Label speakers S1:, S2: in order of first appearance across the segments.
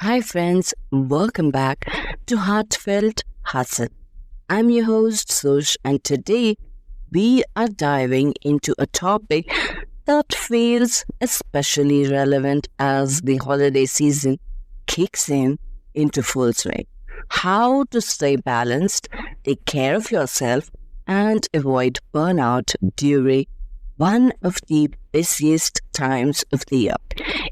S1: Hi, friends. Welcome back to Heartfelt Hustle. I'm your host, Sush, and today we are diving into a topic that feels especially relevant as the holiday season kicks in into full swing. How to stay balanced, take care of yourself, and avoid burnout during one of the busiest times of the year.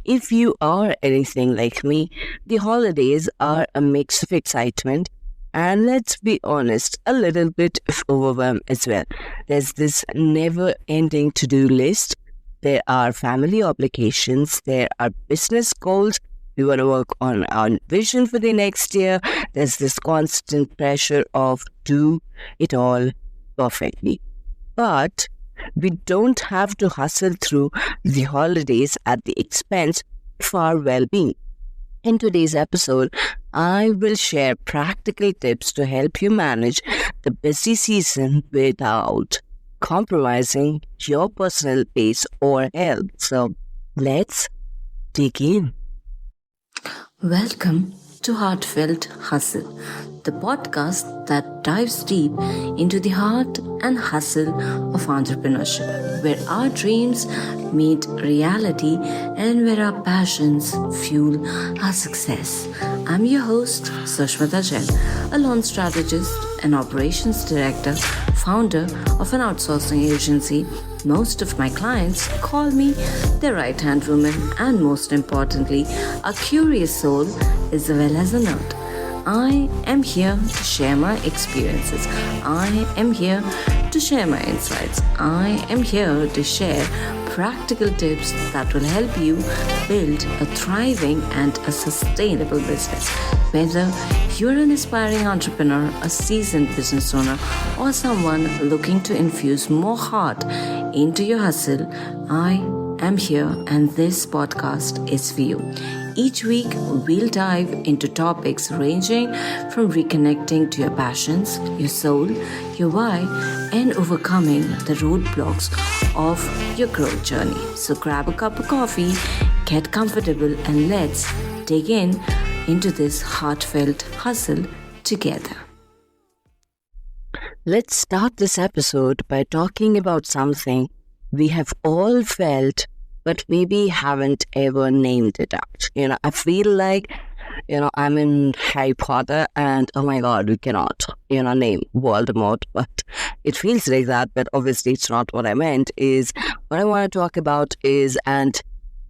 S1: If you are anything like me, the holidays are a mix of excitement and, let's be honest, a little bit of overwhelm as well. There's this never ending to do list. There are family obligations, there are business goals. We want to work on our vision for the next year. There's this constant pressure of do it all perfectly. But we don't have to hustle through the holidays at the expense of our well-being. In today's episode, I will share practical tips to help you manage the busy season without compromising your personal pace or health. So let's dig in.
S2: Welcome to Heartfelt Hustle, the podcast that dives deep into the heart and hustle of entrepreneurship, where our dreams meet reality and where our passions fuel our success. I'm your host, Sushmita Jain, a loan strategist and operations director, founder of an outsourcing agency. Most of my clients call me their right-hand woman, and most importantly, a curious soul as well as a nerd. I am here to share my experiences. I am here to share my insights. I am here to share practical tips that will help you build a thriving and a sustainable business. Whether you're an aspiring entrepreneur, a seasoned business owner, or someone looking to infuse more heart into your hustle, I am here and this podcast is for you. Each week, we'll dive into topics ranging from reconnecting to your passions, your soul, your why, and overcoming the roadblocks of your growth journey. So grab a cup of coffee, get comfortable, and let's dig into this heartfelt hustle together.
S1: Let's start this episode by talking about something we have all felt but maybe haven't ever named it out. I feel like, I'm in Harry Potter and, oh my God, we cannot, name Voldemort, but it feels like that, but obviously it's not what I meant. Is what I want to talk about is, and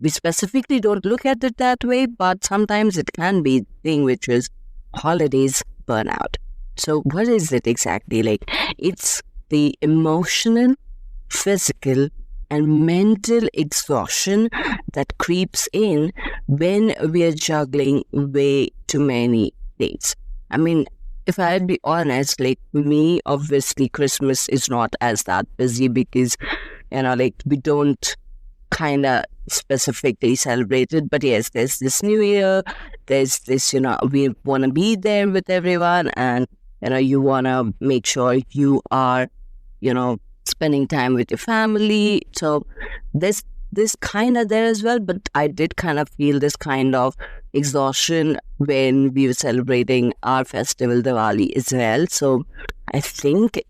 S1: we specifically don't look at it that way, but sometimes it can be the thing, which is holidays burnout. So what is it exactly? Like, it's the emotional, physical, and mental exhaustion that creeps in when we are juggling way too many things. I mean, if I'd be honest, like me, obviously Christmas is not as that busy because, we don't kind of specifically celebrate it. But yes, there's this New Year, there's this, we want to be there with everyone and, you want to make sure you are, spending time with your family. So there's this kind of there as well, but I did kind of feel this kind of exhaustion when we were celebrating our festival Diwali as well. So I think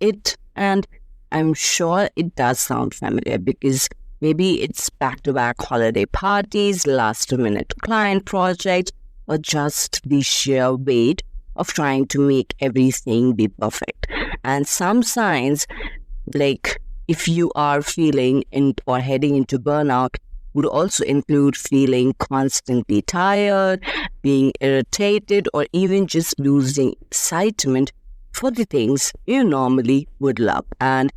S1: and I'm sure it does sound familiar because maybe it's back-to-back holiday parties, last-minute client projects, or just the sheer weight of trying to make everything be perfect. And some signs, like if you are feeling or heading into burnout, would also include feeling constantly tired, being irritated, or even just losing excitement for the things you normally would love. And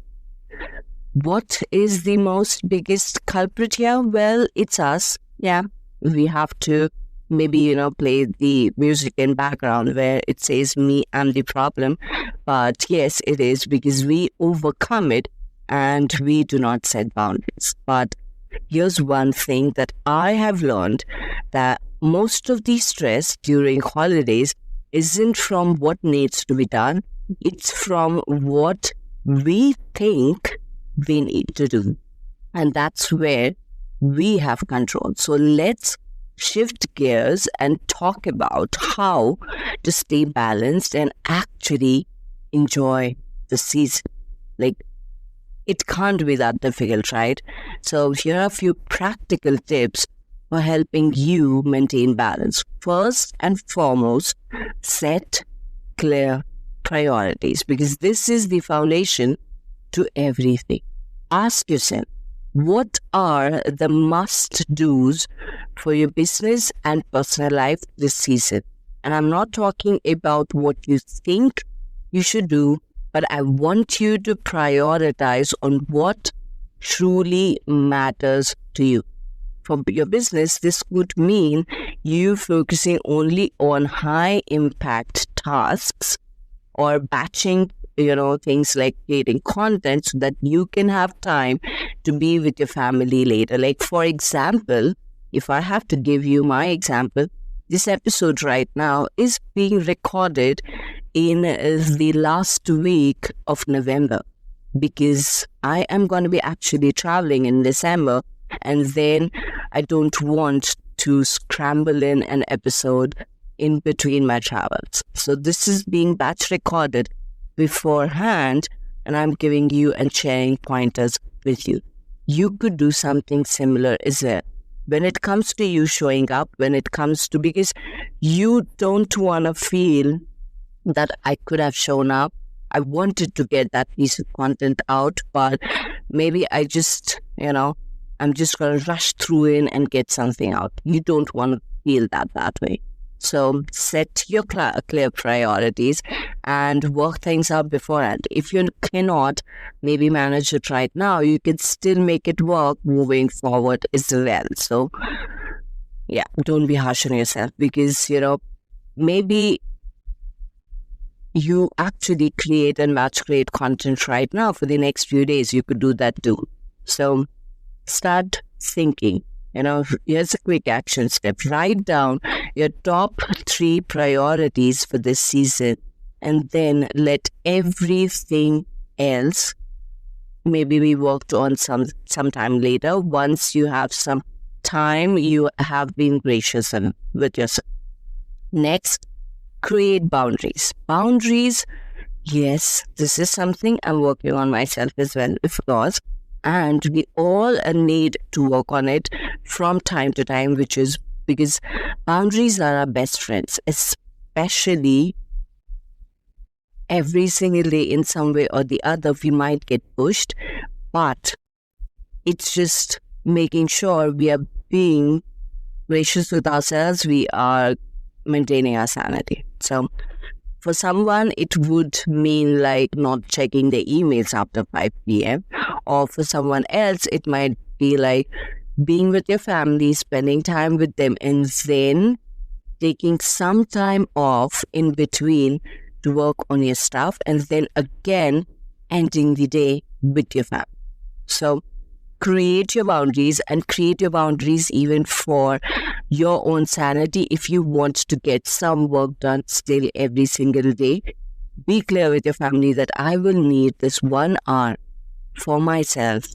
S1: what is the most biggest culprit here? Well, it's us. Yeah, we have to maybe, play the music in background where it says me, I'm the problem. But yes, it is because we overcome it and we do not set boundaries. But here's one thing that I have learned, that most of the stress during holidays isn't from what needs to be done. It's from what we think we need to do. And that's where we have control. So let's shift gears and talk about how to stay balanced and actually enjoy the season. Like, it can't be that difficult, right? So here are a few practical tips for helping you maintain balance. First and foremost, set clear priorities, because this is the foundation to everything. Ask yourself, what are the must-dos for your business and personal life this season? And I'm not talking about what you think you should do, but I want you to prioritize on what truly matters to you. For your business, this would mean you focusing only on high-impact tasks or batching, things like creating content so that you can have time to be with your family later. Like, for example, if I have to give you my example, this episode right now is being recorded in the last week of November, because I am going to be actually traveling in December, and then I don't want to scramble in an episode in between my travels. So this is being batch recorded beforehand, and I'm giving you and sharing pointers with you. You could do something similar as well. When it comes to you showing up, because you don't want to feel that I could have shown up. I wanted to get that piece of content out, but maybe I'm just going to rush through in and get something out. You don't want to feel that way. So set your clear priorities and work things out beforehand. If you cannot maybe manage it right now, you can still make it work moving forward as well. So yeah, don't be harsh on yourself, because, maybe you actually create and batch create content right now for the next few days. You could do that too. So start thinking. Here's a quick action step. Write down your top 3 priorities for this season, and then let everything else maybe be worked on sometime later. Once you have some time, you have been gracious with yourself. Next, create boundaries. Boundaries, yes, this is something I'm working on myself as well, of course. And we all need to work on it from time to time, which is because boundaries are our best friends, especially every single day in some way or the other. We might get pushed, but it's just making sure we are being gracious with ourselves. We are maintaining our sanity. So for someone, it would mean like not checking the emails after 5 p.m. Or for someone else, it might be like being with your family, spending time with them, and then taking some time off in between to work on your stuff, and then again ending the day with your family. So create your boundaries, and create your boundaries even for your own sanity. If you want to get some work done still every single day, be clear with your family that I will need this 1 hour for myself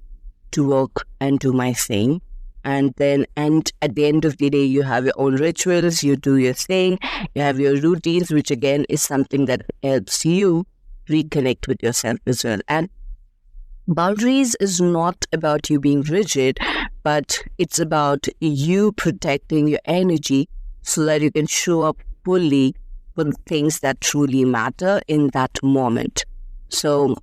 S1: to work and do my thing. And at the end of the day, you have your own rituals, you do your thing, you have your routines, which again is something that helps you reconnect with yourself as well. And boundaries is not about you being rigid, but it's about you protecting your energy so that you can show up fully for the things that truly matter in that moment. So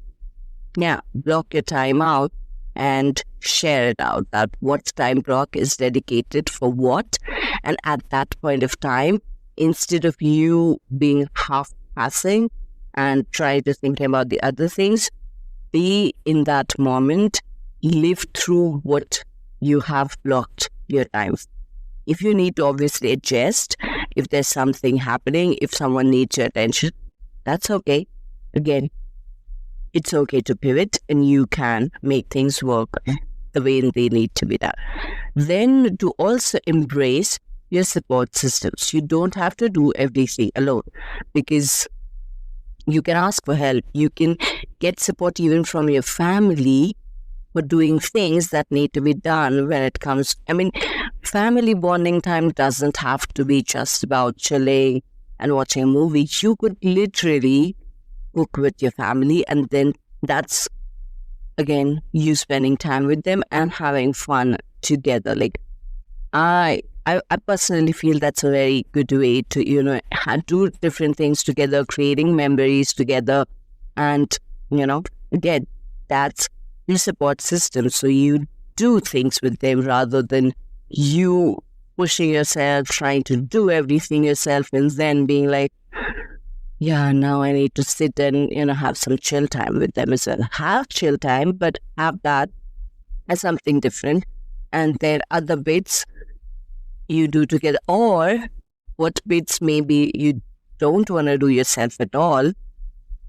S1: yeah, block your time out and share it out, that what time block is dedicated for what. And at that point of time, instead of you being half-passing and try to think about the other things, be in that moment, live through what you have blocked your time. If you need to obviously adjust, if there's something happening, if someone needs your attention, that's okay. Again, it's okay to pivot, and you can make things work the way they need to be done. Then to also embrace your support systems. You don't have to do everything alone, because you can ask for help. You can get support even from your family for doing things that need to be done when it comes. family bonding time doesn't have to be just about chilling and watching a movie. You could literally cook with your family, and then that's again you spending time with them and having fun together. Like I personally feel that's a very good way to, do different things together, creating memories together. And, again, that's the support system. So you do things with them rather than you pushing yourself, trying to do everything yourself, and then being like, yeah, now I need to sit and, have some chill time with them as well. Have chill time, but have that as something different. And there are other bits you do together, or what bits maybe you don't want to do yourself at all,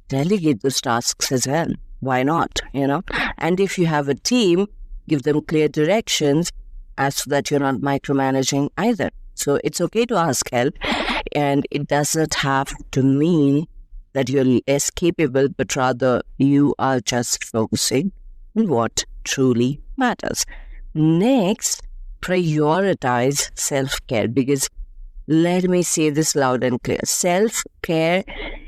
S1: delegate those tasks as well. Why not, And if you have a team, give them clear directions as so that you're not micromanaging either. So it's okay to ask help, and it doesn't have to mean that you're less capable, but rather you are just focusing on what truly matters. Next, prioritize self-care, because let me say this loud and clear. Self-care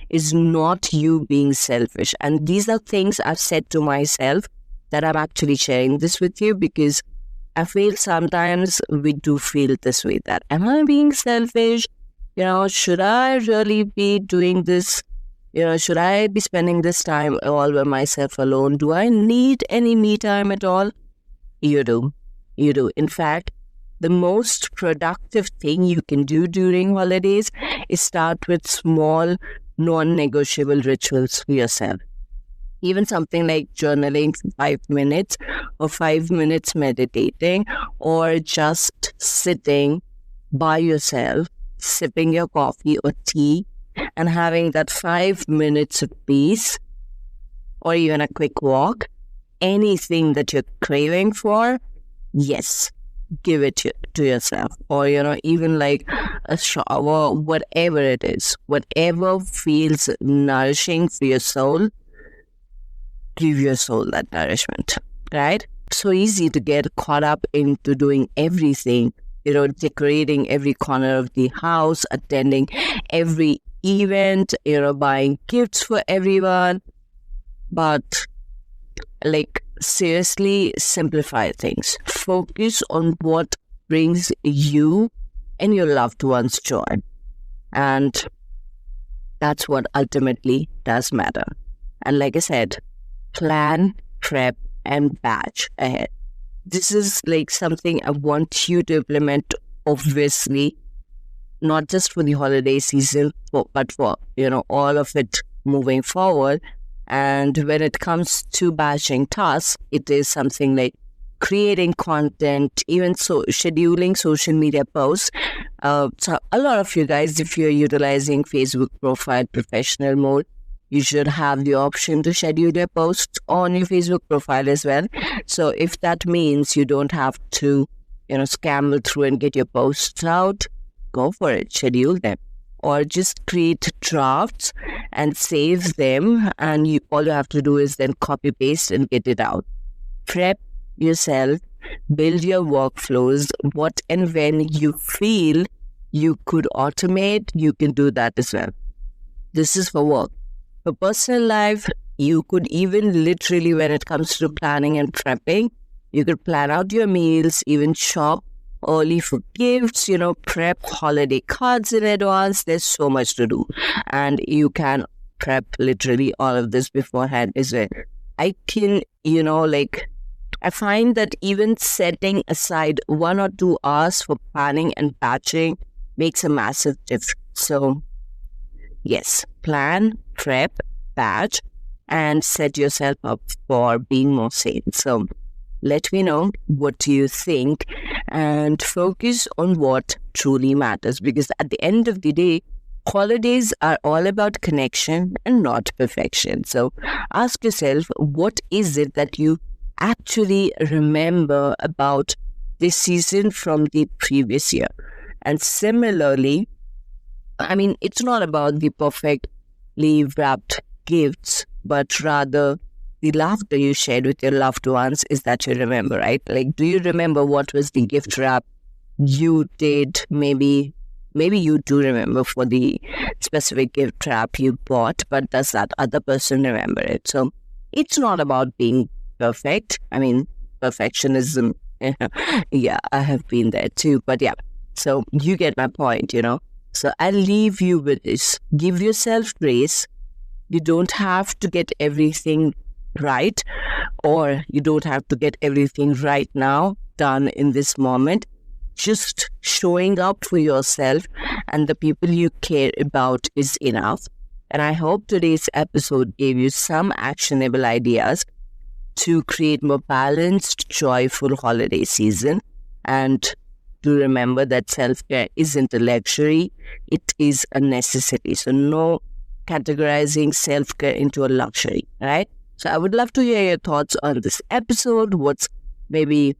S1: is not you being selfish. And these are things I've said to myself that I'm actually sharing this with you, because I feel sometimes we do feel this way, that am I being selfish? Should I really be doing this? Should I be spending this time all by myself alone? Do I need any me time at all? You do. You do. In fact, the most productive thing you can do during holidays is start with small, non-negotiable rituals for yourself. Even something like journaling for 5 minutes, or 5 minutes meditating, or just sitting by yourself, sipping your coffee or tea, and having that 5 minutes of peace, or even a quick walk, anything that you're craving for, yes, give it to yourself. Or, even like a shower, whatever it is, whatever feels nourishing for your soul, give your soul that nourishment, right? So easy to get caught up into doing everything, decorating every corner of the house, attending every event, buying gifts for everyone. But seriously, simplify things. Focus on what brings you and your loved ones joy. And that's what ultimately does matter. And like I said, plan, prep, and batch ahead. This is something I want you to implement, obviously, not just for the holiday season, but for, all of it moving forward. And when it comes to batching tasks, it is something like creating content, even scheduling social media posts. So a lot of you guys, if you're utilizing Facebook profile professional mode, you should have the option to schedule your posts on your Facebook profile as well. So if that means you don't have to, scramble through and get your posts out, go for it, schedule them. Or just create drafts and save them, and all you have to do is then copy paste and get it out. Prep yourself, build your workflows. What and when you feel you could automate, you can do that as well. This is for work. For personal life, you could even literally, when it comes to planning and prepping, you could plan out your meals, even shop early for gifts, prep holiday cards in advance. There's so much to do. And you can prep literally all of this beforehand as well. I can, I find that even setting aside 1 or 2 hours for planning and batching makes a massive difference. So, yes, plan, prep, batch, and set yourself up for being more sane. So, let me know, what do you think? And focus on what truly matters, because at the end of the day, holidays are all about connection and not perfection. So ask yourself, what is it that you actually remember about this season from the previous year? And similarly, it's not about the perfectly wrapped gifts, but rather the laughter you shared with your loved ones is that you remember, right? Do you remember what was the gift wrap you did. Maybe you do remember for the specific gift wrap you bought, but does that other person remember it? So it's not about being perfect. I mean, perfectionism. Yeah, I have been there too. But yeah, so you get my point, So I'll leave you with this. Give yourself grace. You don't have to get everything right, or you don't have to get everything right now, done in this moment. Just showing up for yourself and the people you care about is enough. And I hope today's episode gave you some actionable ideas to create more balanced, joyful holiday season. And to remember that self-care isn't a luxury, it is a necessity. So no categorizing self-care into a luxury, right? So I would love to hear your thoughts on this episode. What's maybe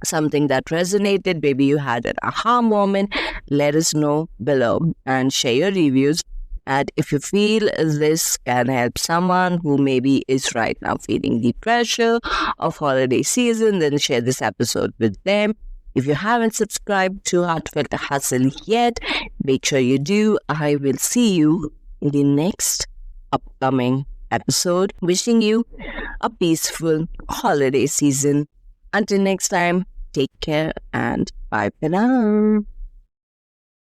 S1: something that resonated? Maybe you had an aha moment. Let us know below and share your reviews. And if you feel this can help someone who maybe is right now feeling the pressure of holiday season, then share this episode with them. If you haven't subscribed to Heartfelt Hustle yet, make sure you do. I will see you in the next upcoming episode. Wishing you a peaceful holiday season. Until next time, take care and bye for now.